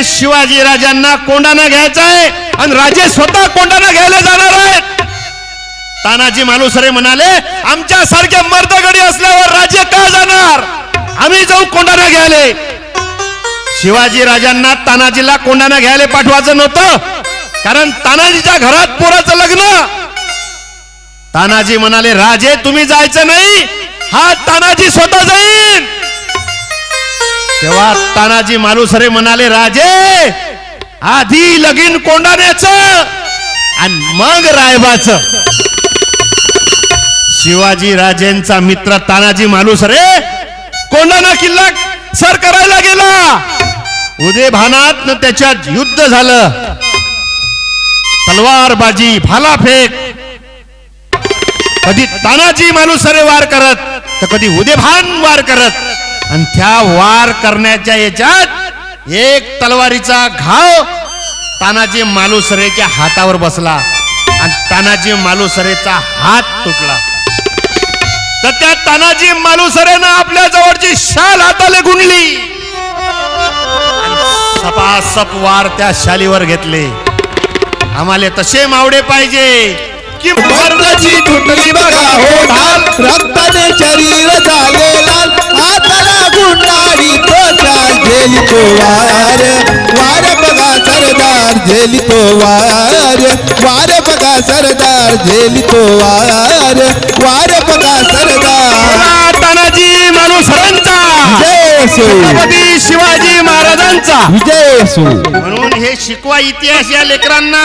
शिवाजी राजांना कोंडाणा घ्यायचा आहे आणि राजे स्वतः कोंडाणा घ्यायला जाणार आहेत। तानाजी मालुसरे म्हणाले आमच्या सारख्या मर्दगडी असल्यावर राज्य का जाणार, आम्ही जाऊ कोंडाणा घ्यायला। शिवाजी राजांना तानाजीला कोंडाणा घ्यायला पाठवायचं नव्हतं, कारण तानाजीच्या घरात पोराचं लग्न। तानाजी म्हणाले राजे तुम्ही जायचं नाही, हा तानाजी स्वतः जाईल। तेव्हा तानाजी मालुसरे म्हणाले राजे आधी लगीन कोंडाण्याचं आणि मग रायबाचं। शिवाजी राजेंचा मित्र तानाजी मालुसरे कोंडाणा किल्ला सर करायला गेला। उदयभानात त्याच्यात युद्ध झालं, तलवारबाजी भालाफेक, कधी तानाजी मालुसरे वार करत तर कधी उदयभान वार करत, आणि त्या वार करण्याच्या याच्यात एक तलवारीचा घाव तानाजी मालुसरेच्या हातावर बसला आणि तानाजी मालुसरेचा हात तुटला। तर त्या तानाजी मालुसरेनं आपल्या जवळची शाल हाताला गुंडली, सपासप वार त्या शालीवर घेतले। आम्हाला तसे मावडे पाहिजे की मर्दाची तुटली बघा हो ढाल, रक्ताने शरीर झाले लाल, हाताला गुंडाळी तो चाल, झेली तो वार, वार बघा सरदार झेली तो वार, वार बघा सरदार झेली तो वार, वार बघा सरदार। तानाजी मालुसरेंचा जय छत्रपती शिवाजी महाराजांचा विजय असो। म्हणून हे शिकवा इतिहास या लेकरांना।